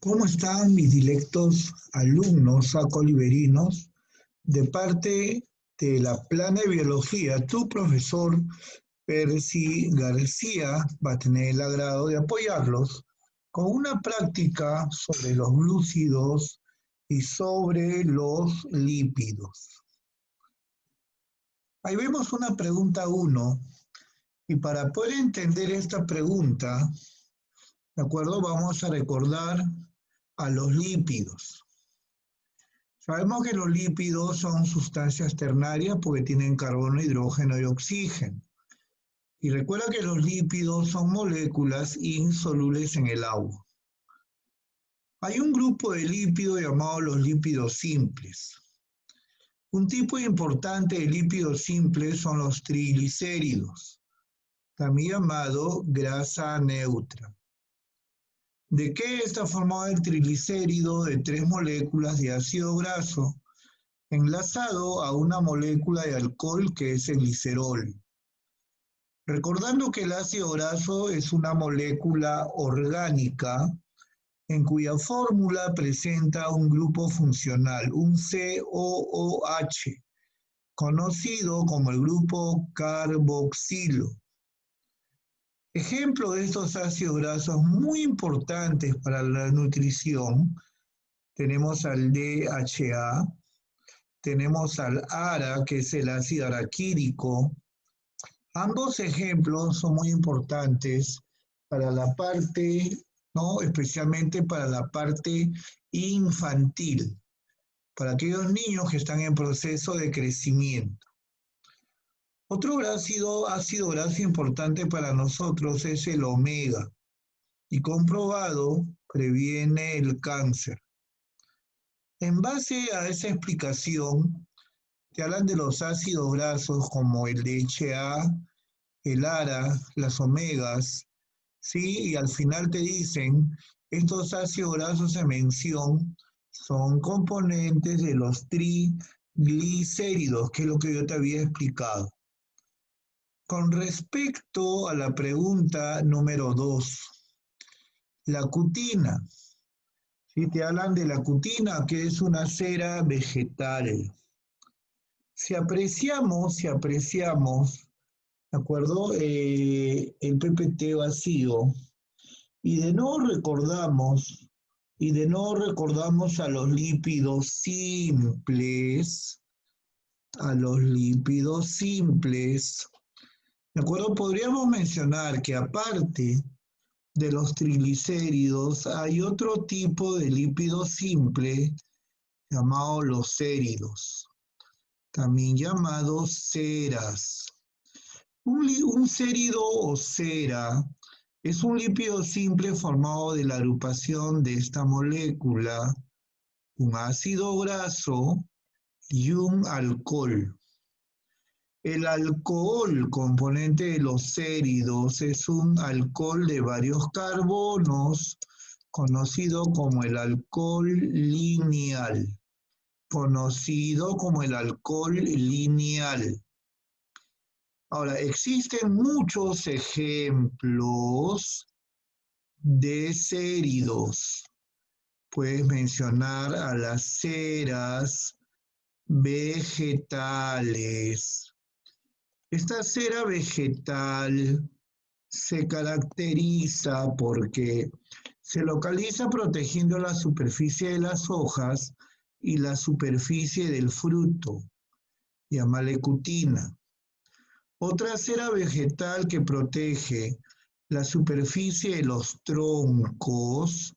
¿Cómo están mis dilectos alumnos acoliberinos? De parte de la Plana de Biología, tu profesor Percy García va a tener el agrado de apoyarlos con una práctica sobre los glúcidos y sobre los lípidos. Ahí vemos una pregunta 1, y para poder entender esta pregunta, ¿de acuerdo? Vamos a recordar a los lípidos. Sabemos que los lípidos son sustancias ternarias porque tienen carbono, hidrógeno y oxígeno. Y recuerda que los lípidos son moléculas insolubles en el agua. Hay un grupo de lípidos llamado los lípidos simples. Un tipo importante de lípidos simples son los triglicéridos, también llamado grasa neutra. ¿De qué está formado el triglicérido? De 3 moléculas de ácido graso enlazado a una molécula de alcohol que es el glicerol. Recordando que el ácido graso es una molécula orgánica en cuya fórmula presenta un grupo funcional, un COOH, conocido como el grupo carboxilo. Ejemplo de estos ácidos grasos muy importantes para la nutrición, tenemos al DHA, tenemos al ARA, que es el ácido araquídico. Ambos ejemplos son muy importantes para la parte, ¿no? Especialmente para la parte infantil, para aquellos niños que están en proceso de crecimiento. Otro ácido graso importante para nosotros es el omega, y comprobado previene el cáncer. En base a esa explicación, te hablan de los ácidos grasos como el DHA, el ARA, las omegas, ¿sí? Y al final te dicen, estos ácidos grasos en mención son componentes de los triglicéridos, que es lo que yo te había explicado. Con respecto a la pregunta número 2, la cutina. ¿Sí? Te hablan de la cutina, que es una cera vegetal. Si apreciamos, ¿de acuerdo? El PPT vacío, y de nuevo recordamos a los lípidos simples, ¿de acuerdo? Podríamos mencionar que aparte de los triglicéridos hay otro tipo de lípido simple llamado los séridos, también llamados ceras. Un sérido o cera es un lípido simple formado de la agrupación de esta molécula, un ácido graso y un alcohol. El alcohol, componente de los séridos, es un alcohol de varios carbonos, conocido como el alcohol lineal. Ahora, existen muchos ejemplos de séridos. Puedes mencionar a las ceras vegetales. Esta cera vegetal se caracteriza porque se localiza protegiendo la superficie de las hojas y la superficie del fruto, llámale cutina. Otra cera vegetal que protege la superficie de los troncos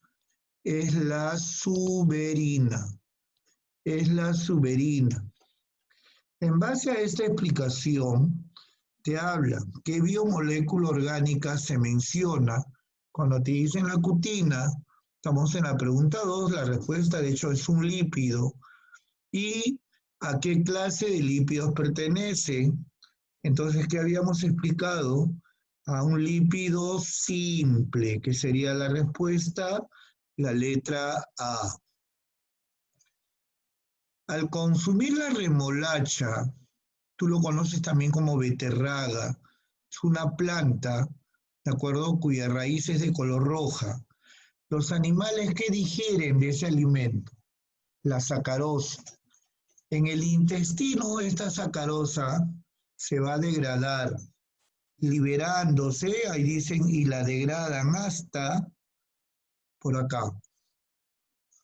es la suberina. En base a esta explicación, te habla qué biomolécula orgánica se menciona cuando te dicen la cutina. Estamos en la pregunta 2, la respuesta de hecho es un lípido. ¿Y a qué clase de lípidos pertenece? Entonces, ¿qué habíamos explicado? A un lípido simple, que sería la respuesta, la letra A. Al consumir la remolacha, tú lo conoces también como beterraga, es una planta, ¿de acuerdo?, cuya raíz es de color roja. Los animales que digieren de ese alimento, la sacarosa. En el intestino esta sacarosa se va a degradar, liberándose, ahí dicen, y la degradan hasta por acá.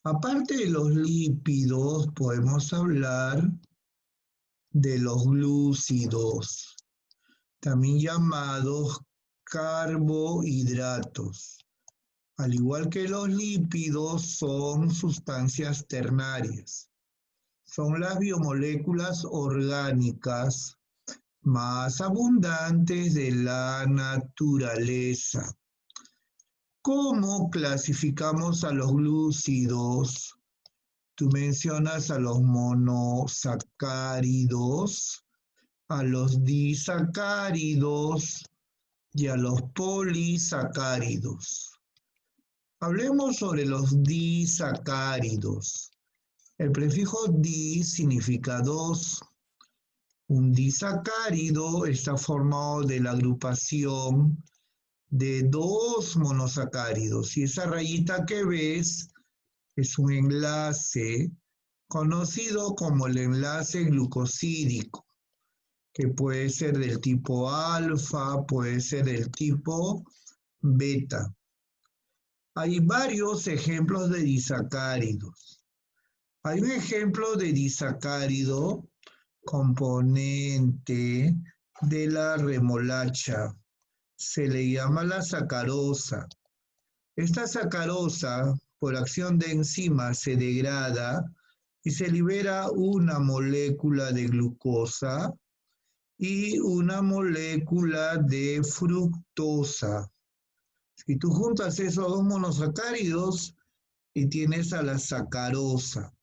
Aparte de los lípidos, podemos hablar de los glúcidos, también llamados carbohidratos. Al igual que los lípidos, son sustancias ternarias. Son las biomoléculas orgánicas más abundantes de la naturaleza. ¿Cómo clasificamos a los glúcidos? Tú mencionas a los monosacáridos, a los disacáridos y a los polisacáridos. Hablemos sobre los disacáridos. El prefijo di significa dos. Un disacárido está formado de la agrupación de dos monosacáridos y esa rayita que ves es un enlace conocido como el enlace glucosídico, que puede ser del tipo alfa, puede ser del tipo beta. Hay varios ejemplos de disacáridos. Hay un ejemplo de disacárido componente de la remolacha. Se le llama la sacarosa. Esta sacarosa, por acción de enzimas, se degrada y se libera una molécula de glucosa y una molécula de fructosa. Si tú juntas esos dos monosacáridos y tienes a la sacarosa,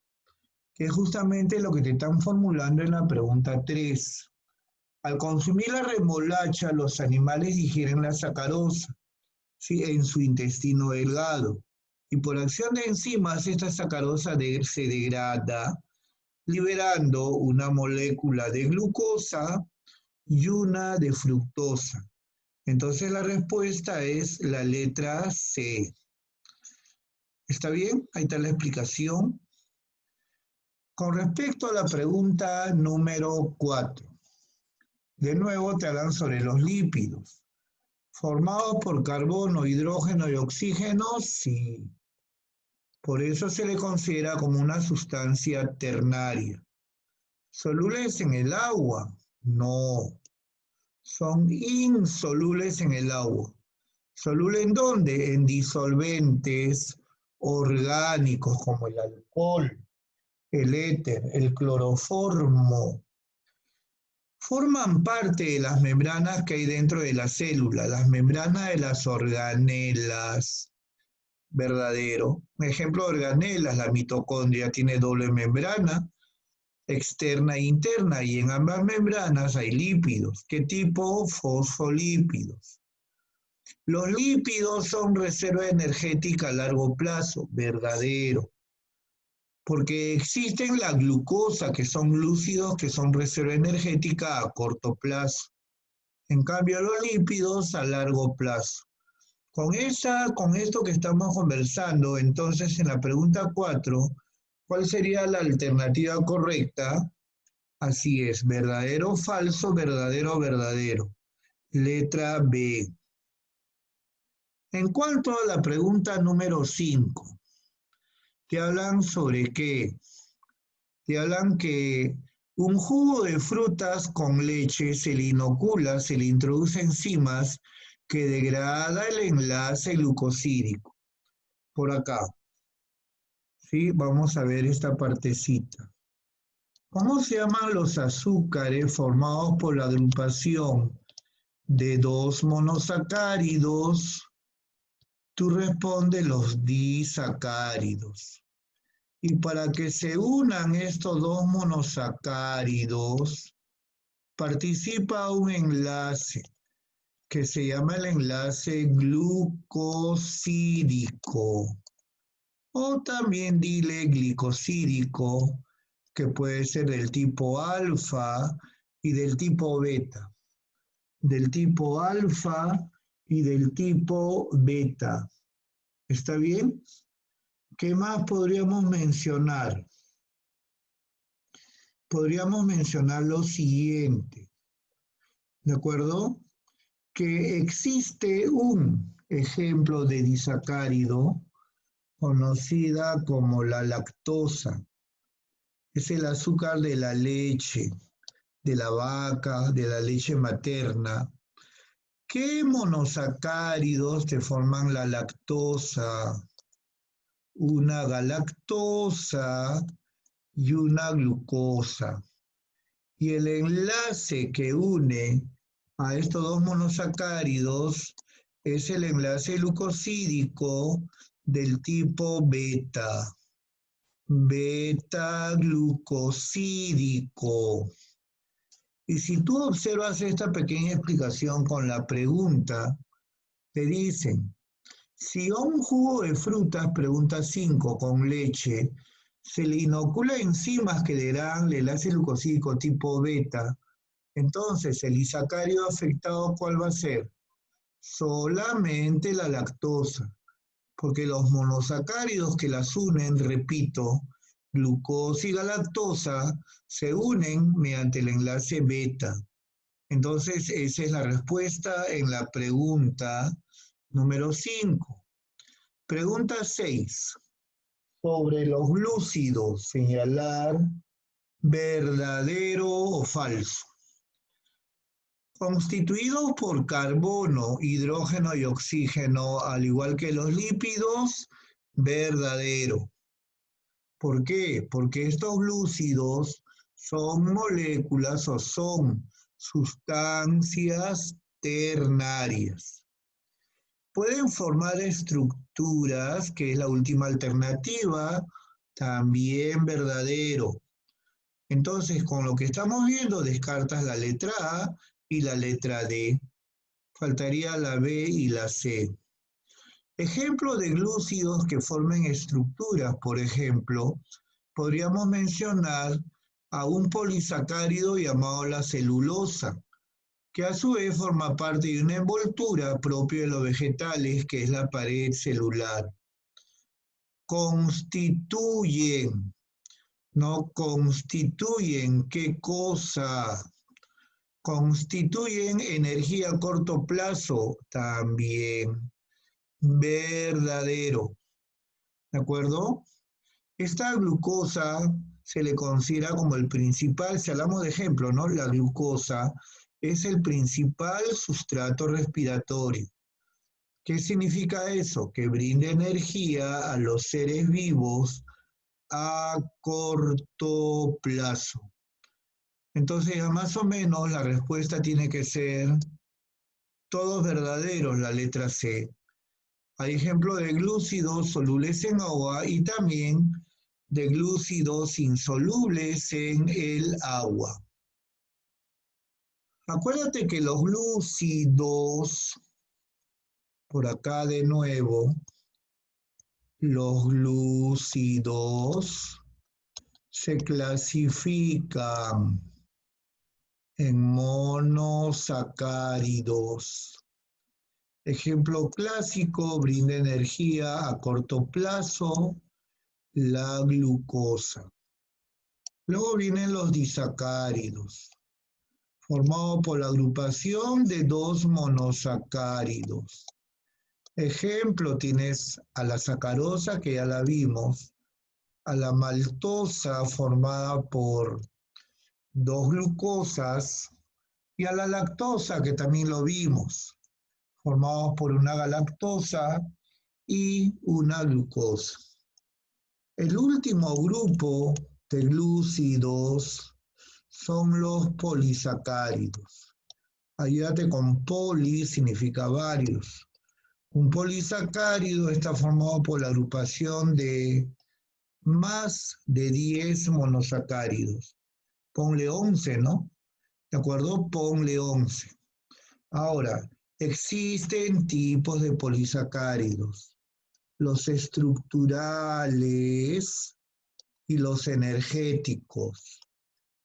que es justamente lo que te están formulando en la pregunta 3. Al consumir la remolacha, los animales digieren la sacarosa, ¿sí?, en su intestino delgado. Y por acción de enzimas, esta sacarosa se degrada, liberando una molécula de glucosa y una de fructosa. Entonces la respuesta es la letra C. ¿Está bien? Ahí está la explicación. Con respecto a la pregunta número 4, de nuevo te hablan sobre los lípidos. ¿Formados por carbono, hidrógeno y oxígeno? Sí. Por eso se le considera como una sustancia ternaria. ¿Solubles en el agua? No. Son insolubles en el agua. ¿Soluble en dónde? En disolventes orgánicos como el alcohol, el éter, el cloroformo. Forman parte de las membranas que hay dentro de la célula, las membranas de las organelas. Verdadero. Un ejemplo de organelas, la mitocondria tiene doble membrana, externa e interna, y en ambas membranas hay lípidos. ¿Qué tipo? Fosfolípidos. Los lípidos son reserva energética a largo plazo. Verdadero. Porque existen la glucosa, que son glúcidos, que son reserva energética a corto plazo. En cambio, los lípidos a largo plazo. Con esto que estamos conversando, entonces en la pregunta 4, ¿cuál sería la alternativa correcta? Así es, verdadero, falso, verdadero, verdadero. Letra B. En cuanto a la pregunta número 5, te hablan sobre qué. Te hablan que un jugo de frutas con leche se le inocula, se le introduce enzimas que degrada el enlace glucosídico. Por acá. ¿Sí? Vamos a ver esta partecita. ¿Cómo se llaman los azúcares formados por la agrupación de dos monosacáridos? Tú respondes los disacáridos. Y para que se unan estos dos monosacáridos, participa un enlace que se llama el enlace glucosídico. O también dile glicosídico, que puede ser del tipo alfa y del tipo beta. Del tipo alfa y del tipo beta. ¿Está bien? ¿Qué más podríamos mencionar? Podríamos mencionar lo siguiente, ¿de acuerdo? Que existe un ejemplo de disacárido conocida como la lactosa. Es el azúcar de la leche, de la vaca, de la leche materna. ¿Qué monosacáridos te forman la lactosa? Una galactosa y una glucosa. Y el enlace que une a estos dos monosacáridos es el enlace glucosídico del tipo beta, beta-glucosídico. Y si tú observas esta pequeña explicación con la pregunta, te dicen, si a un jugo de frutas, pregunta 5, con leche, se le inocula enzimas que le dan el enlace glucosídico tipo beta, entonces el disacárido afectado, ¿cuál va a ser? Solamente la lactosa, porque los monosacáridos que las unen, repito, glucosa y galactosa, se unen mediante el enlace beta. Entonces, esa es la respuesta en la pregunta número 5. Pregunta 6. Sobre los glúcidos, señalar verdadero o falso. Constituidos por carbono, hidrógeno y oxígeno, al igual que los lípidos, verdadero. ¿Por qué? Porque estos glúcidos son moléculas o son sustancias ternarias. Pueden formar estructuras, que es la última alternativa, también verdadero. Entonces, con lo que estamos viendo, descartas la letra A y la letra D. Faltaría la B y la C. Ejemplo de glúcidos que formen estructuras, por ejemplo, podríamos mencionar a un polisacárido llamado la celulosa, que a su vez forma parte de una envoltura propia de los vegetales, que es la pared celular. Constituyen, no constituyen, ¿qué cosa? Constituyen energía a corto plazo, también. Verdadero, ¿de acuerdo? Esta glucosa se le considera como el principal, si hablamos de ejemplo, ¿no? La glucosa es el principal sustrato respiratorio. ¿Qué significa eso? Que brinda energía a los seres vivos a corto plazo. Entonces, ya más o menos la respuesta tiene que ser todos verdaderos, la letra C. Hay ejemplos de glúcidos solubles en agua y también de glúcidos insolubles en el agua. Acuérdate que los glúcidos, por acá de nuevo, los glúcidos se clasifican en monosacáridos. Ejemplo clásico, brinda energía a corto plazo, la glucosa. Luego vienen los disacáridos, formados por la agrupación de dos monosacáridos. Ejemplo, tienes a la sacarosa, que ya la vimos, a la maltosa, formada por dos glucosas, y a la lactosa, que también lo vimos, formados por una galactosa y una glucosa. El último grupo de glúcidos son los polisacáridos. Ayúdate con poli, significa varios. Un polisacárido está formado por la agrupación de más de 10 monosacáridos. Ponle 11, ¿no? ¿De acuerdo? Ponle 11. Ahora, existen tipos de polisacáridos. Los estructurales y los energéticos.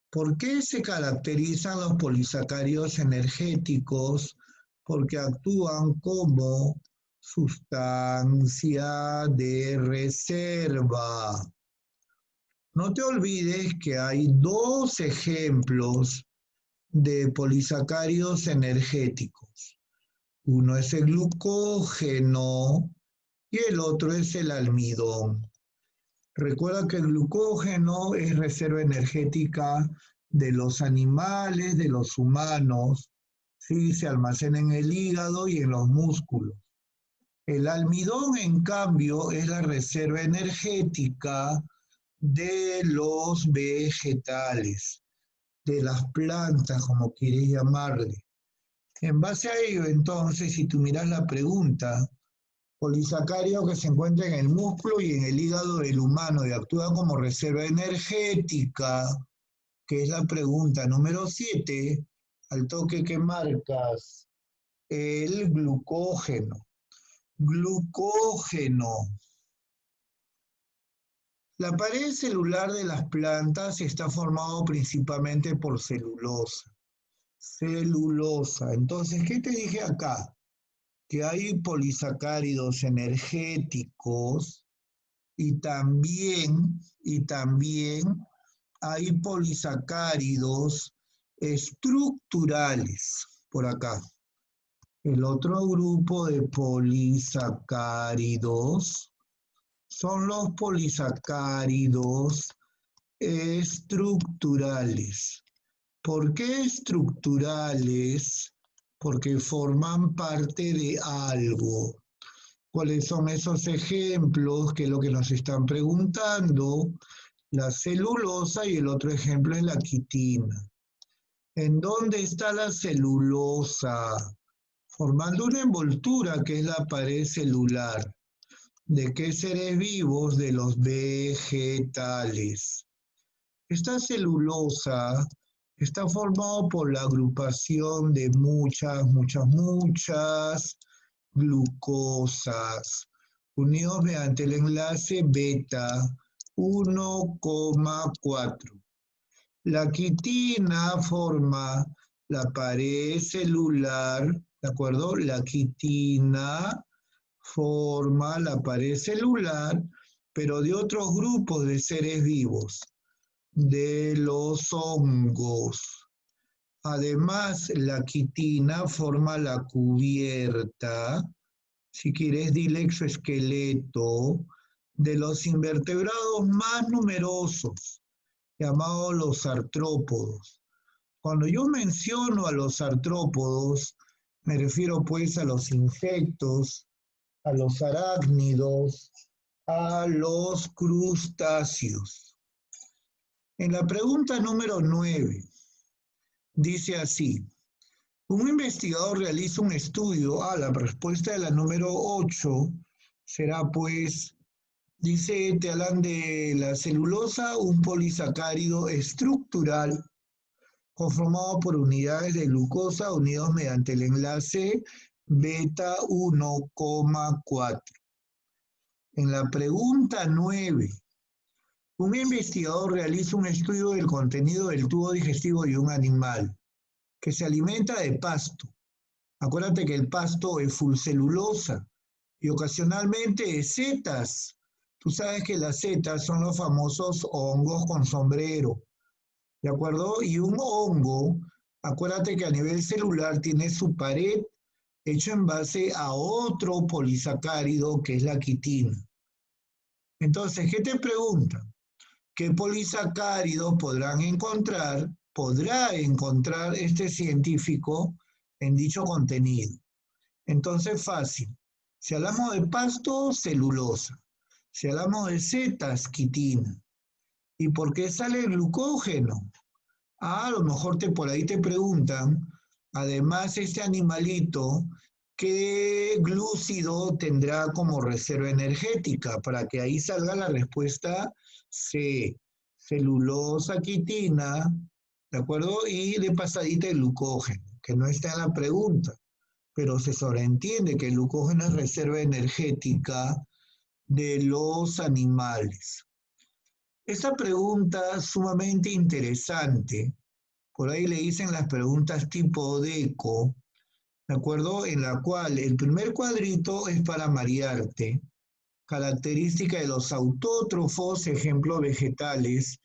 ¿Por qué se caracterizan los polisacáridos energéticos? Porque actúan como sustancia de reserva. No te olvides que hay dos ejemplos de polisacáridos energéticos. Uno es el glucógeno y el otro es el almidón. Recuerda que el glucógeno es reserva energética de los animales, de los humanos, ¿sí? Se almacena en el hígado y en los músculos. El almidón, en cambio, es la reserva energética de los vegetales, de las plantas, como quieres llamarle. En base a ello, entonces, si tú miras la pregunta, polisacárido que se encuentra en el músculo y en el hígado del humano y actúa como reserva energética, que es la pregunta número 7, al toque que marcas, el glucógeno. Glucógeno. La pared celular de las plantas está formado principalmente por celulosa. Celulosa. Entonces, ¿qué te dije acá? Que hay polisacáridos energéticos y también hay polisacáridos estructurales por acá. El otro grupo de polisacáridos son los polisacáridos estructurales. ¿Por qué estructurales? Porque forman parte de algo. ¿Cuáles son esos ejemplos? Que es lo que nos están preguntando. La celulosa y el otro ejemplo es la quitina. ¿En dónde está la celulosa? Formando una envoltura que es la pared celular. ¿De qué seres vivos? De los vegetales. Esta celulosa está formada por la agrupación de muchas glucosas, unidos mediante el enlace beta 1,4. La quitina forma la pared celular, ¿de acuerdo? La quitina forma la pared celular, pero de otros grupos de seres vivos, de los hongos. Además, la quitina forma la cubierta, si quieres dile exoesqueleto, de los invertebrados más numerosos, llamados los artrópodos. Cuando yo menciono a los artrópodos, me refiero pues a los insectos, a los arácnidos, a los crustáceos. En la pregunta número 9, dice así, un investigador realiza un estudio, la respuesta de la número 8 será pues, dice, te hablan de la celulosa, un polisacárido estructural conformado por unidades de glucosa unidos mediante el enlace beta 1,4. En la pregunta 9, un investigador realiza un estudio del contenido del tubo digestivo de un animal que se alimenta de pasto. Acuérdate que el pasto es full celulosa y ocasionalmente de setas. Tú sabes que las setas son los famosos hongos con sombrero, ¿de acuerdo? Y un hongo, acuérdate que a nivel celular tiene su pared hecha en base a otro polisacárido que es la quitina. Entonces, ¿qué te preguntan? ¿Qué polisacáridos podrá encontrar este científico en dicho contenido? Entonces, fácil. Si hablamos de pasto, celulosa. Si hablamos de setas, quitina. ¿Y por qué sale el glucógeno? A lo mejor por ahí te preguntan, además este animalito, ¿qué glúcido tendrá como reserva energética? Para que ahí salga la respuesta C, celulosa, quitina, ¿de acuerdo? Y de pasadita el glucógeno, que no está en la pregunta, pero se sobreentiende que el glucógeno es reserva energética de los animales. Esta pregunta sumamente interesante, por ahí le dicen las preguntas tipo DECO, ¿de acuerdo? En la cual el primer cuadrito es para marearte. Característica de los autótrofos, ejemplo, vegetales,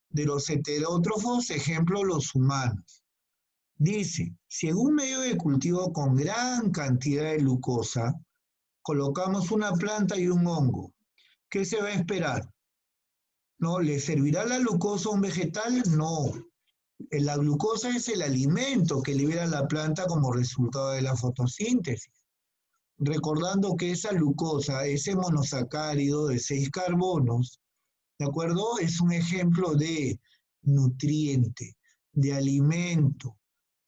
de los heterótrofos, ejemplo, los humanos. Dice, si en un medio de cultivo con gran cantidad de glucosa, colocamos una planta y un hongo, ¿qué se va a esperar? ¿No? ¿Le servirá la glucosa a un vegetal? No. La glucosa es el alimento que libera la planta como resultado de la fotosíntesis. Recordando que esa glucosa, ese monosacárido de 6 carbonos, ¿de acuerdo? Es un ejemplo de nutriente, de alimento,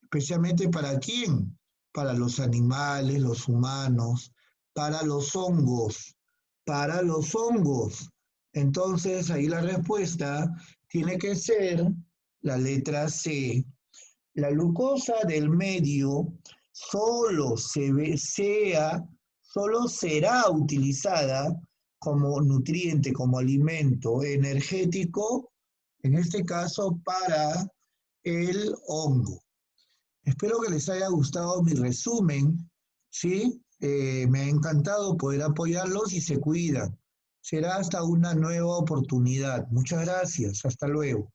especialmente ¿para quién? Para los animales, los humanos, para los hongos, para los hongos. Entonces, ahí la respuesta tiene que ser la letra C. La glucosa del medio solo será utilizada como nutriente, como alimento energético, en este caso para el hongo. Espero que les haya gustado mi resumen, ¿sí? Me ha encantado poder apoyarlos y se cuidan. Será hasta una nueva oportunidad. Muchas gracias. Hasta luego.